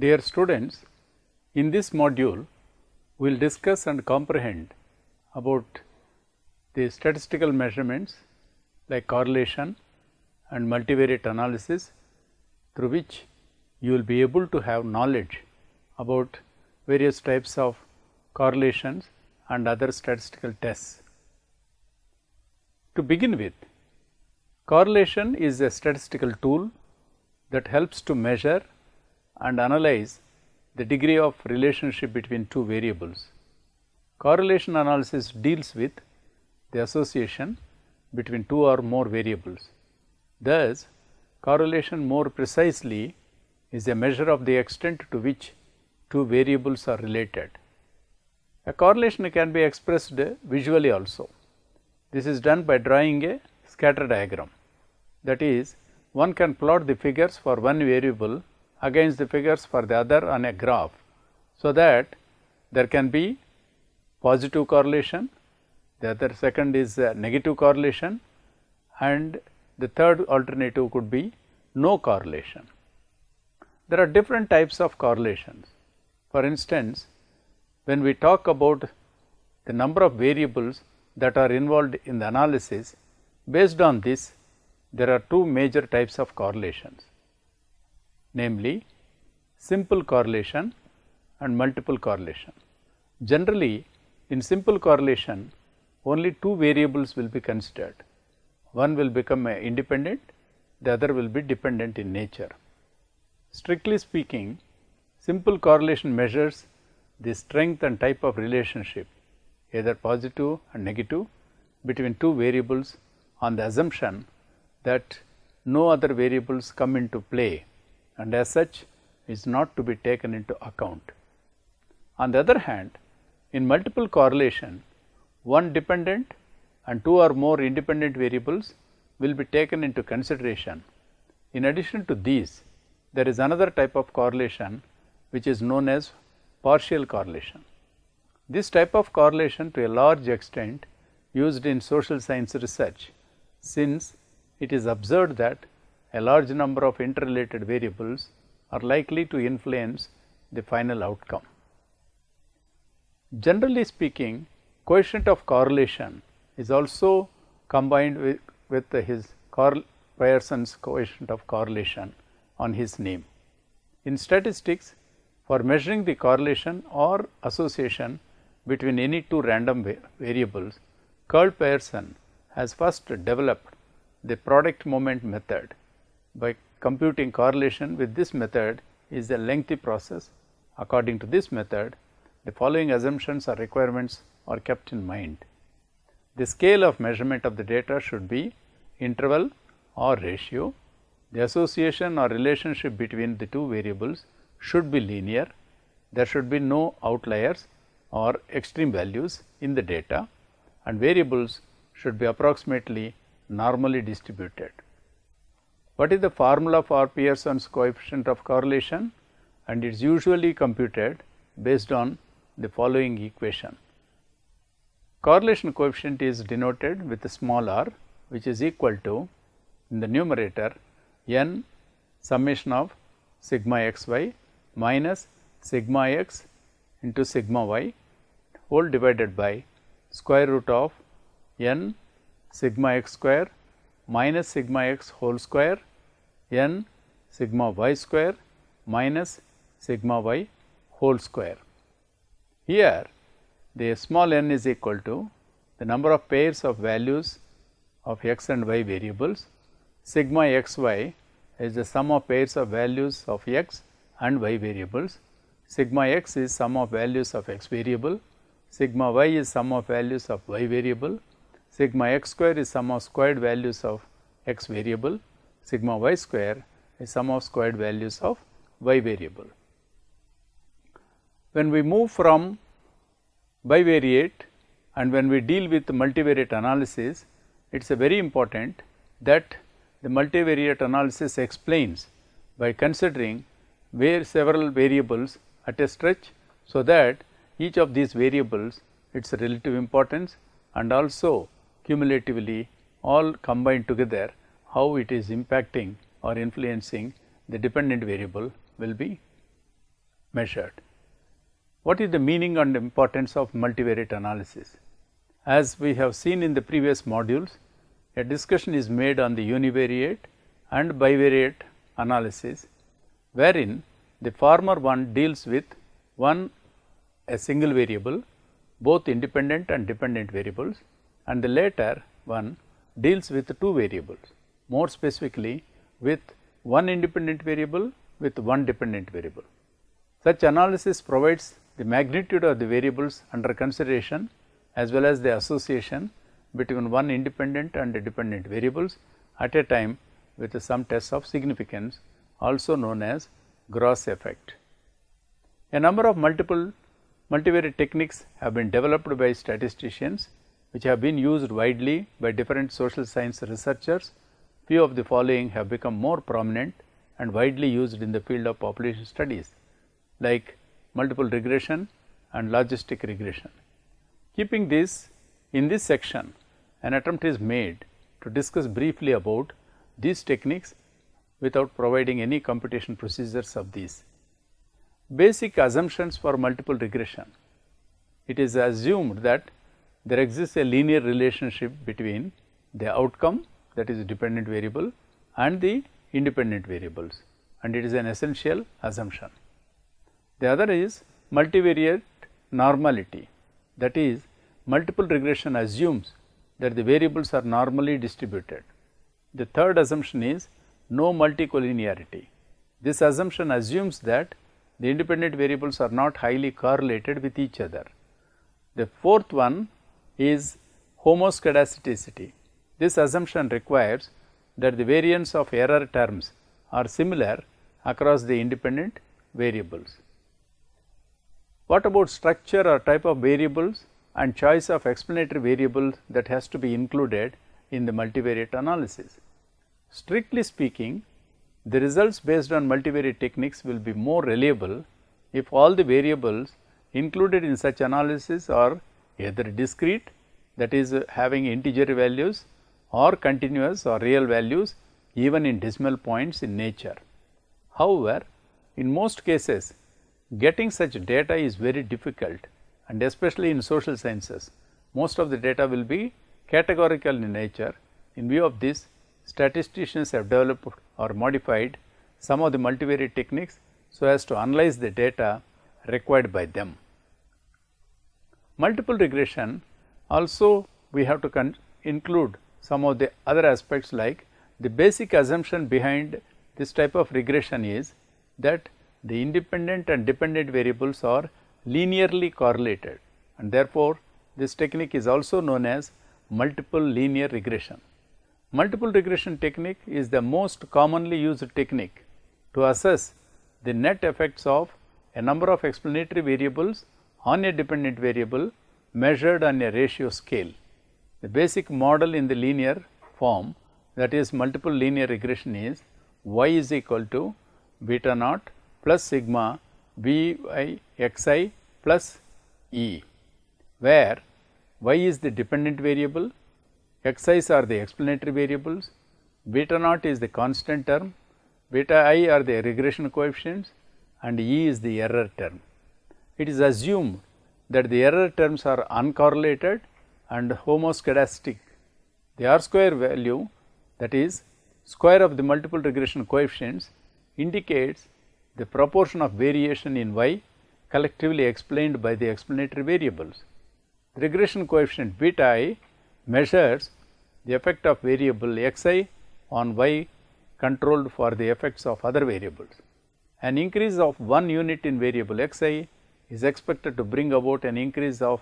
Dear students, in this module, we will discuss and comprehend about the statistical measurements like correlation and multivariate analysis, through which you will be able to have knowledge about various types of correlations and other statistical tests. To begin with, correlation is a statistical tool that helps to measure and analyze the degree of relationship between two variables. Correlation analysis deals with the association between two or more variables. Thus, correlation more precisely is a measure of the extent to which two variables are related. A correlation can be expressed visually also. This is done by drawing a scatter diagram. That is, one can plot the figures for one variable against the figures for the other on a graph, so that there can be positive correlation, the other second is negative correlation, and the third alternative could be no correlation. There are different types of correlations. For instance, when we talk about the number of variables that are involved in the analysis, based on this there are two major types of correlations, namely simple correlation and multiple correlation. Generally, in simple correlation, only two variables will be considered. One will become independent, the other will be dependent in nature. Strictly speaking, simple correlation measures the strength and type of relationship, either positive and negative, between two variables on the assumption that no other variables come into play, and as such is not to be taken into account. On the other hand, in multiple correlation, one dependent and two or more independent variables will be taken into consideration. In addition to these, there is another type of correlation which is known as partial correlation. This type of correlation to a large extent used in social science research, since it is observed that a large number of interrelated variables are likely to influence the final outcome. Generally speaking, coefficient of correlation is also combined with his Carl Pearson's coefficient of correlation on his name. In statistics, for measuring the correlation or association between any two random variables, Carl Pearson has first developed the product moment method. By computing correlation with this method is a lengthy process. According to this method, the following assumptions or requirements are kept in mind. The scale of measurement of the data should be interval or ratio. The association or relationship between the two variables should be linear. There should be no outliers or extreme values in the data, and variables should be approximately normally distributed. What is the formula for Pearson's coefficient of correlation? And it is usually computed based on the following equation. Correlation coefficient is denoted with a small r, which is equal to, in the numerator, n summation of sigma xy minus sigma x into sigma y whole divided by square root of n sigma x square minus sigma x whole square n sigma y square minus sigma y whole square. Here the small n is equal to the number of pairs of values of x and y variables. Sigma xy is the sum of pairs of values of x and y variables. Sigma x is sum of values of x variable. Sigma y is sum of values of y variable. Sigma x square is sum of squared values of x variable. Sigma y square is sum of squared values of y variable. When we move from bivariate and when we deal with multivariate analysis, it is very important that the multivariate analysis explains by considering several variables at a stretch, so that each of these variables its relative importance and also cumulatively all combined together how it is impacting or influencing the dependent variable will be measured. What is the meaning and importance of multivariate analysis? As we have seen in the previous modules, a discussion is made on the univariate and bivariate analysis, wherein the former one deals with a single variable, both independent and dependent variables, and the later one deals with two variables, more specifically with one independent variable with one dependent variable. Such analysis provides the magnitude of the variables under consideration as well as the association between one independent and dependent variables at a time with some tests of significance, also known as Gauss effect. A number of multivariate techniques have been developed by statisticians, which have been used widely by different social science researchers. Few of the following have become more prominent and widely used in the field of population studies, like multiple regression and logistic regression. Keeping this in this section, an attempt is made to discuss briefly about these techniques without providing any computation procedures of these. Basic assumptions for multiple regression. It is assumed that there exists a linear relationship between the outcome, that is dependent variable, and the independent variables, and it is an essential assumption. The other is multivariate normality, that is multiple regression assumes that the variables are normally distributed. The third assumption is no multicollinearity. This assumption assumes that the independent variables are not highly correlated with each other. The fourth one is homoscedasticity. This assumption requires that the variance of error terms are similar across the independent variables. What about structure or type of variables and choice of explanatory variables that has to be included in the multivariate analysis? Strictly speaking, the results based on multivariate techniques will be more reliable if all the variables included in such analysis are either discrete, that is having integer values, or continuous or real values even in decimal points in nature. However, in most cases getting such data is very difficult, and especially in social sciences most of the data will be categorical in nature. In view of this, statisticians have developed or modified some of the multivariate techniques so as to analyze the data required by them. Multiple regression also we have to include some of the other aspects, like the basic assumption behind this type of regression is that the independent and dependent variables are linearly correlated, and therefore, this technique is also known as multiple linear regression. Multiple regression technique is the most commonly used technique to assess the net effects of a number of explanatory variables on a dependent variable measured on a ratio scale. The basic model in the linear form, that is multiple linear regression, is y is equal to beta naught plus sigma v I x I plus e, where y is the dependent variable, xi's are the explanatory variables, beta naught is the constant term, beta I are the regression coefficients, and e is the error term. It is assumed that the error terms are uncorrelated and homoscedastic. The R square value, that is square of the multiple regression coefficients, indicates the proportion of variation in y collectively explained by the explanatory variables. The regression coefficient beta I measures the effect of variable xi on y controlled for the effects of other variables. An increase of 1 unit in variable xi is expected to bring about an increase of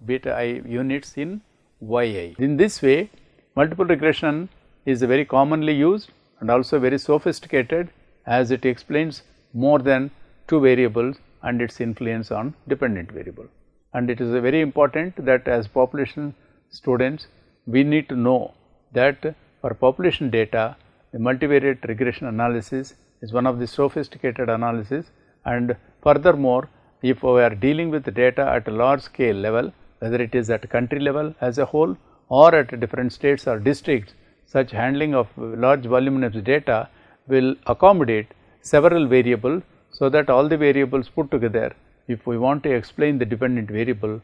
beta I units in yi. In this way, multiple regression is very commonly used and also very sophisticated, as it explains more than two variables and its influence on dependent variable. And it is very important that as population students we need to know that for population data, the multivariate regression analysis is one of the sophisticated analysis, and furthermore, if we are dealing with data at a large scale level, whether it is at country level as a whole or at different states or districts, such handling of large voluminous data will accommodate several variables so that all the variables put together, if we want to explain the dependent variable,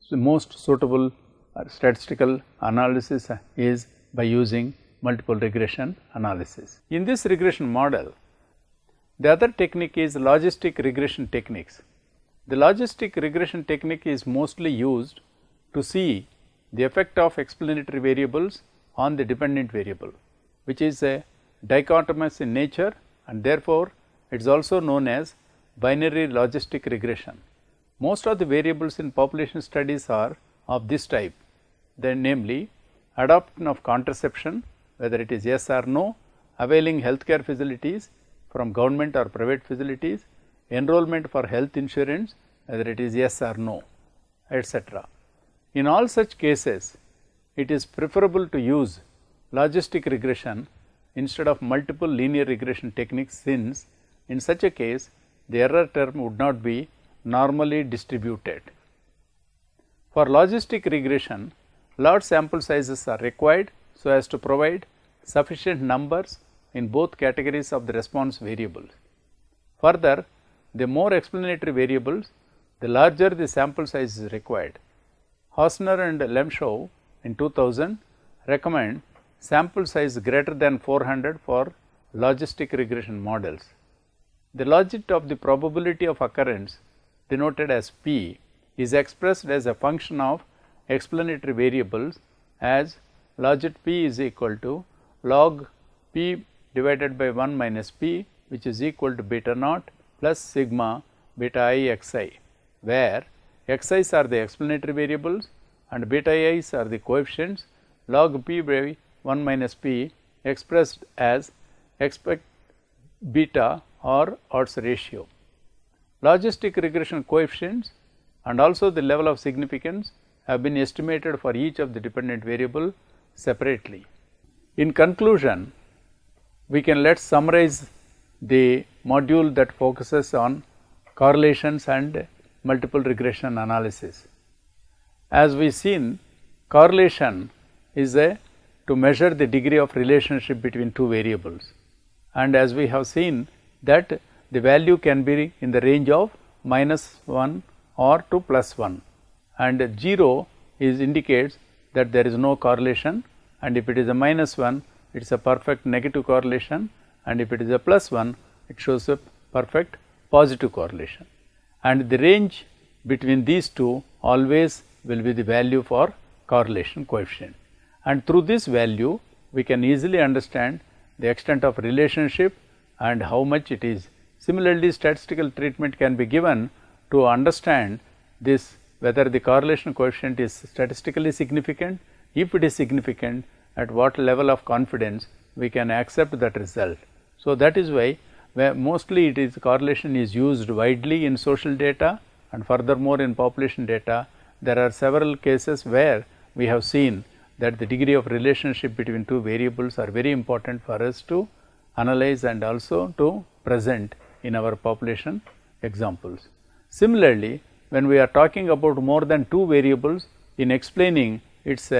the most suitable statistical analysis is by using multiple regression analysis. In this regression model, the other technique is logistic regression techniques. The logistic regression technique is mostly used to see the effect of explanatory variables on the dependent variable, which is a dichotomous in nature, and therefore, it is also known as binary logistic regression. Most of the variables in population studies are of this type, then namely adoption of contraception, whether it is yes or no, availing healthcare facilities from government or private facilities, enrollment for health insurance, whether it is yes or no, etc. In all such cases, it is preferable to use logistic regression instead of multiple linear regression techniques, since in such a case the error term would not be normally distributed. For logistic regression, large sample sizes are required so as to provide sufficient numbers in both categories of the response variables. Further, the more explanatory variables, the larger the sample size is required. Hausner and Lemshow in 2000 recommend sample size greater than 400 for logistic regression models. The logit of the probability of occurrence, denoted as P, is expressed as a function of explanatory variables as logit P is equal to log P divided by 1 minus P, which is equal to beta naught plus sigma beta I xi, where xi's are the explanatory variables and beta i's are the coefficients. Log P by 1 minus P expressed as expect beta or odds ratio. Logistic regression coefficients and also the level of significance have been estimated for each of the dependent variable separately. In conclusion, we can let's summarize the module that focuses on correlations and multiple regression analysis. As we seen, correlation is to measure the degree of relationship between two variables, and as we have seen that the value can be in the range of -1 or to +1, and 0 is indicates that there is no correlation, and if it is a -1, it is a perfect negative correlation, and if it is a +1, it shows a perfect positive correlation, and the range between these two always will be the value for correlation coefficient, and through this value we can easily understand the extent of relationship and how much it is. Similarly, statistical treatment can be given to understand this, whether the correlation coefficient is statistically significant. If it is significant, at what level of confidence we can accept that result. So, that is why mostly it is correlation is used widely in social data, and furthermore in population data there are several cases where we have seen that the degree of relationship between two variables are very important for us to analyze and also to present in our population examples. Similarly, when we are talking about more than two variables, in explaining its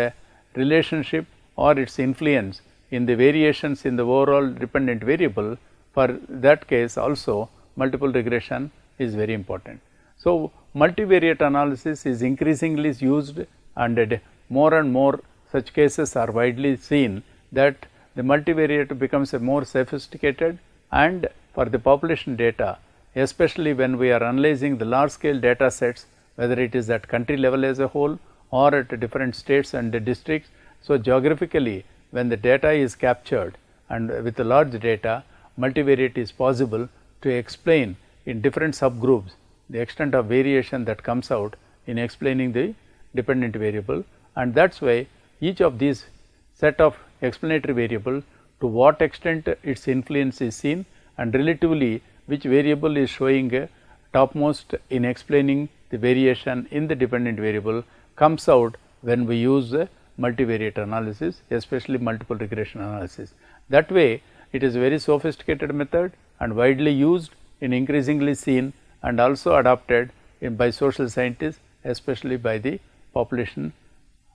relationship or its influence in the variations in the overall dependent variable, for that case also multiple regression is very important. So, multivariate analysis is increasingly used, and more such cases are widely seen that the multivariate becomes a more sophisticated, and for the population data, especially when we are analyzing the large scale data sets, whether it is at country level as a whole or at different states and districts. So, geographically when the data is captured and with the large data, multivariate is possible to explain in different subgroups the extent of variation that comes out in explaining the dependent variable, and that is why each of these set of explanatory variable, to what extent its influence is seen, and relatively which variable is showing topmost in explaining the variation in the dependent variable, comes out when we use multivariate analysis, especially multiple regression analysis. That way it is a very sophisticated method and widely used, in increasingly seen and also adopted by social scientists, especially by the population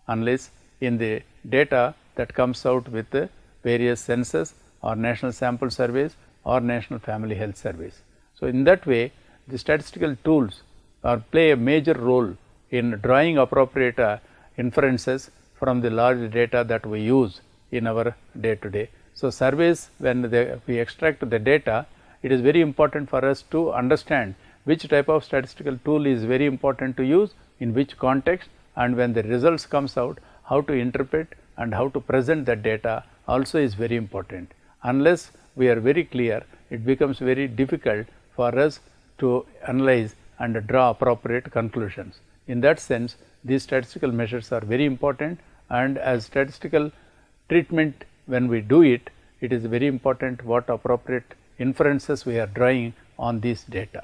analysts in the data that comes out with the various census or national sample surveys or national family health surveys. So, So, in that way the statistical tools play a major role in drawing appropriate inferences from the large data that we use in our day to day. So, surveys, when we extract the data, it is very important for us to understand which type of statistical tool is very important to use, in which context, and when the results comes out, how to interpret and how to present that data also is very important. Unless we are very clear, it becomes very difficult for us to analyze and draw appropriate conclusions. In that sense, these statistical measures are very important, and as statistical treatment, when we do it, it is very important what appropriate inferences we are drawing on these data.